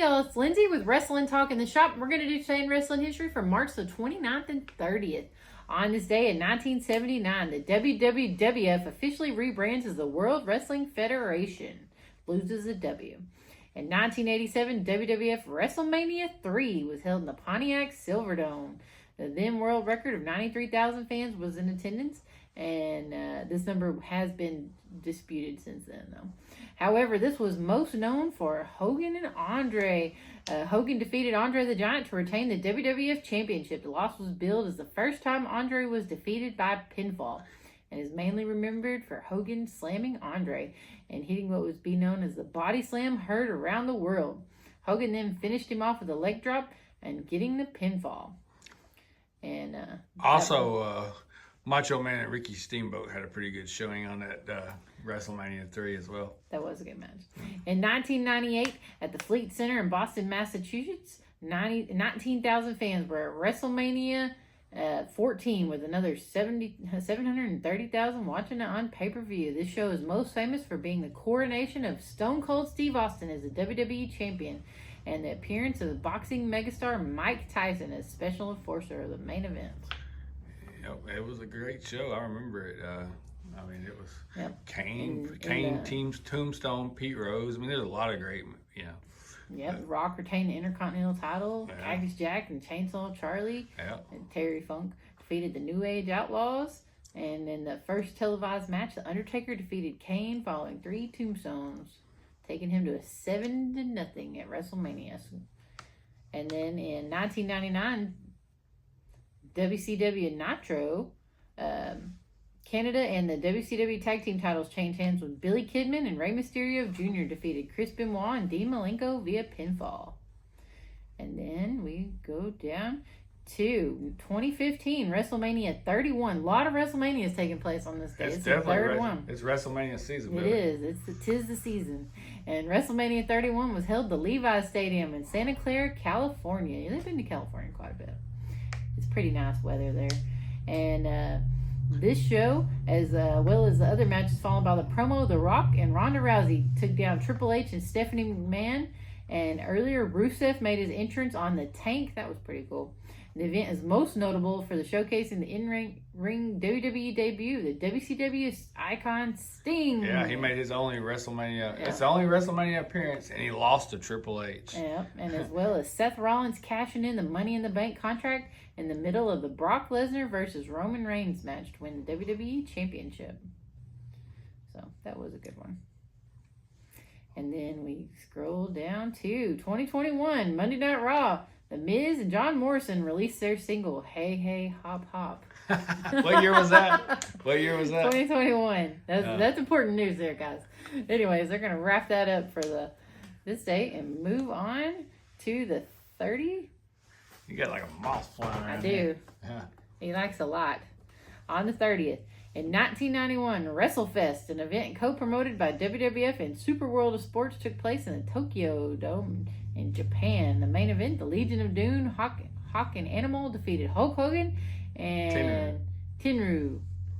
y'all. It's Lindsay with Wrestling Talk in the Shop. We're going to do today in wrestling history from March the 29th and 30th. On this day in 1979, the WWF officially rebrands as the World Wrestling Federation. Loses a W. In 1987, WWF WrestleMania 3 was held in the Pontiac Silverdome. The then world record of 93,000 fans was in attendance, and this number has been disputed since then, though. However, this was most known for Hogan and Andre. Hogan defeated Andre the Giant to retain the WWF Championship. The loss was billed as the first time Andre was defeated by pinfall, and is mainly remembered for Hogan slamming Andre and hitting what was be known as the body slam heard around the world. Hogan then finished him off with a leg drop and getting the pinfall. And Macho Man and Ricky Steamboat had a pretty good showing on that WrestleMania 3 as well. That was a good match. In 1998, at the Fleet Center in Boston, Massachusetts, 19,000 fans were at WrestleMania 14 with another 730,000 watching it on pay-per-view. This show is most famous for being the coronation of Stone Cold Steve Austin as the WWE Champion and the appearance of the boxing megastar Mike Tyson as special enforcer of the main event. It was a great show. I remember it. It was Kane, Tombstone, Pete Rose. There's a lot of great, Rock retained the Intercontinental title. Yeah. Cactus Jack and Chainsaw Charlie. Yeah. And Terry Funk defeated the New Age Outlaws. And in the first televised match, The Undertaker defeated Kane following 3 tombstones, taking him to a 7-0 at WrestleMania. And then in 1999, WCW Nitro, Canada and the WCW Tag Team titles changed hands when Billy Kidman and Rey Mysterio Jr. defeated Chris Benoit and Dean Malenko via pinfall. And then we go down to 2015, WrestleMania 31. A lot of WrestleManias taking place on this day. It's the third definitely one. It's WrestleMania season. It is. Tis the season. And WrestleMania 31 was held at the Levi's Stadium in Santa Clara, California. They've been to California quite a bit. It's pretty nice weather there. And this show, as well as the other matches followed by the promo, The Rock and Ronda Rousey took down Triple H and Stephanie McMahon. And earlier, Rusev made his entrance on the tank. That was pretty cool. The event is most notable for the showcasing the in-ring WWE debut, the WCW icon Sting. Yeah, he made his only WrestleMania. Yeah. It's the only WrestleMania appearance, and he lost to Triple H. Yeah, and as well as Seth Rollins cashing in the Money in the Bank contract in the middle of the Brock Lesnar versus Roman Reigns match to win the WWE Championship. So that was a good one. And then we scroll down to 2021, Monday Night Raw. The Miz and John Morrison released their single, Hey Hey Hop Hop. What year was that? 2021. That's important news there, guys. Anyways, they're going to wrap that up for this day and move on to the 30. You got like a moth flying around. I do. Yeah. He likes a lot. On the 30th. In 1991, WrestleFest, an event co-promoted by WWF and Super World of Sports, took place in the Tokyo Dome in Japan. The main event, the Legion of Doom, Hawk and Animal defeated Hulk Hogan and Tenryu.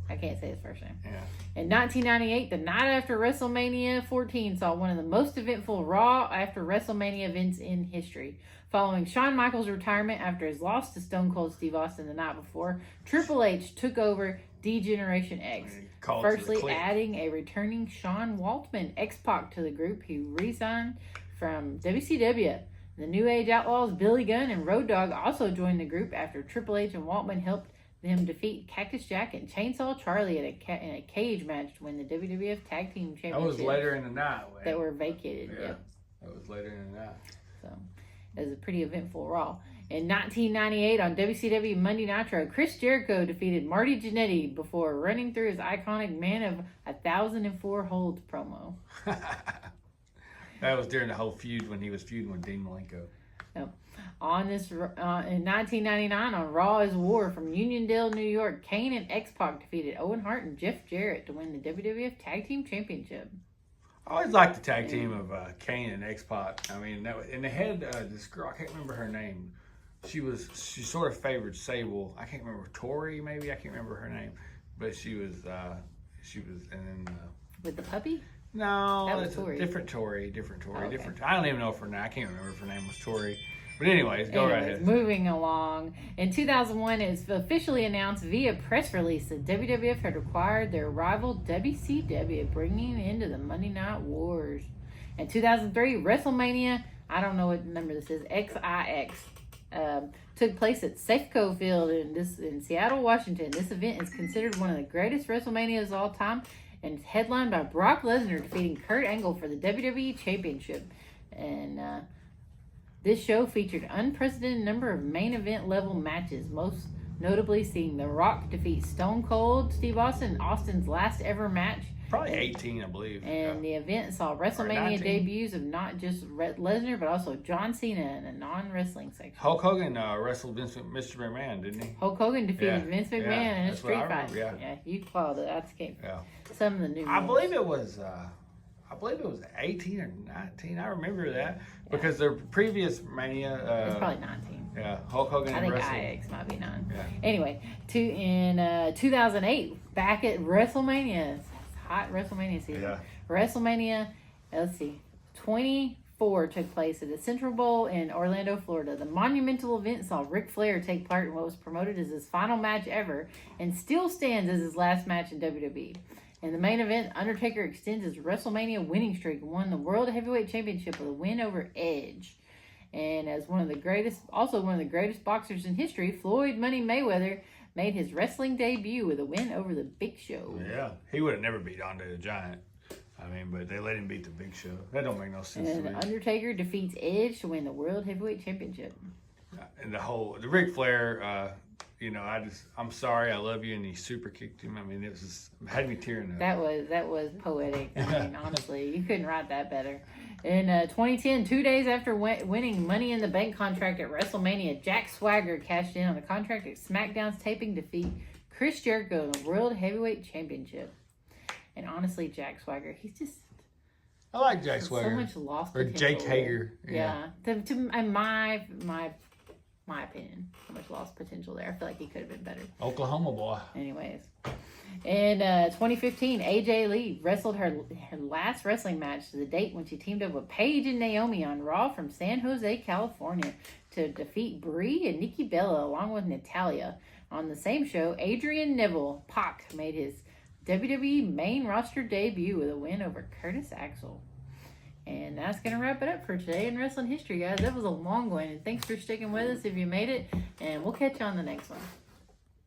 I can't say his first name. Yeah. In 1998, the night after WrestleMania 14 saw one of the most eventful Raw after WrestleMania events in history. Following Shawn Michaels' retirement after his loss to Stone Cold Steve Austin the night before, Triple H took over D-Generation X, firstly adding a returning Sean Waltman, X-Pac, to the group. He resigned from WCW. The New Age Outlaws, Billy Gunn and Road Dogg also joined the group after Triple H and Waltman helped them defeat Cactus Jack and Chainsaw Charlie in a cage match to win the WWF Tag Team Championship. That was later in the night. That were vacated. Yeah, yep. That was later in the night. So it was a pretty eventful Raw. In 1998, on WCW Monday Nitro, Chris Jericho defeated Marty Jannetty before running through his iconic Man of 1,004 Holds promo. That was during the whole feud when he was feuding with Dean Malenko. Yep. In 1999, on Raw is War from Uniondale, New York, Kane and X-Pac defeated Owen Hart and Jeff Jarrett to win the WWF Tag Team Championship. I always liked the tag team of Kane and X-Pac. And they had this girl, I can't remember her name. She sort of favored Sable. I can't remember, Tori maybe. I can't remember her name, but she was and then with the puppy. No, That was it's Tori. a different Tori. Okay. Different. I don't even know if her name. I can't remember if her name was Tori. But anyways, go right ahead. Moving along. In 2001, it's officially announced via press release that WWF had acquired their rival WCW, bringing into the Monday Night Wars. In 2003, WrestleMania, I don't know what number this is, XIX, took place at Safeco Field in Seattle, Washington. This event is considered one of the greatest WrestleManias of all time, and it's headlined by Brock Lesnar defeating Kurt Angle for the WWE Championship. And this show featured unprecedented number of main event level matches, most notably seeing The Rock defeat Stone Cold Steve Austin in Austin's last ever match. Probably 18, I believe. And the event saw WrestleMania debuts of not just Lesnar, but also John Cena in a non-wrestling section. Hulk Hogan wrestled Mr. McMahon, didn't he? Hulk Hogan defeated Vince McMahon in a street fight. Yeah, you followed it. That's yeah. Some of the new. I believe it was 18 or 19. I remember that because their previous Mania. It's probably 19. Yeah, Hulk Hogan. I think wrestled. IX might be 9. Yeah. Anyway, in 2008, back at WrestleMania, hot WrestleMania season. Yeah. WrestleMania, let's see, 24 took place at the Central Bowl in Orlando, Florida. The monumental event saw Ric Flair take part in what was promoted as his final match ever and still stands as his last match in WWE. In the main event, Undertaker extends his WrestleMania winning streak and won the World Heavyweight Championship with a win over Edge. And as one of the greatest boxers in history, Floyd Money Mayweather made his wrestling debut with a win over the Big Show. Yeah, he would have never beat Andre the Giant. I mean, but they let him beat the Big Show. That don't make no sense to me. And Undertaker defeats Edge to win the World Heavyweight Championship. And the Ric Flair, I'm sorry, I love you, and he super kicked him. I mean, it had me tearing up. That was poetic. I mean, honestly, you couldn't write that better. In 2010, 2 days after winning Money in the Bank contract at WrestleMania, Jack Swagger cashed in on the contract at SmackDown's taping to defeat Chris Jericho in the World Heavyweight Championship. And honestly, Jack Swagger, he's just... I like Jack Swagger. So much lost or potential. Jake Hager. Yeah. In my opinion, so much lost potential there. I feel like he could have been better. Oklahoma boy. Anyways. In 2015, AJ Lee wrestled her last wrestling match to the date when she teamed up with Paige and Naomi on Raw from San Jose, California to defeat Brie and Nikki Bella along with Natalya. On the same show, Adrian Neville, Pac, made his WWE main roster debut with a win over Curtis Axel. And that's going to wrap it up for today in wrestling history, guys. That was a long one, and thanks for sticking with us if you made it, and we'll catch you on the next one.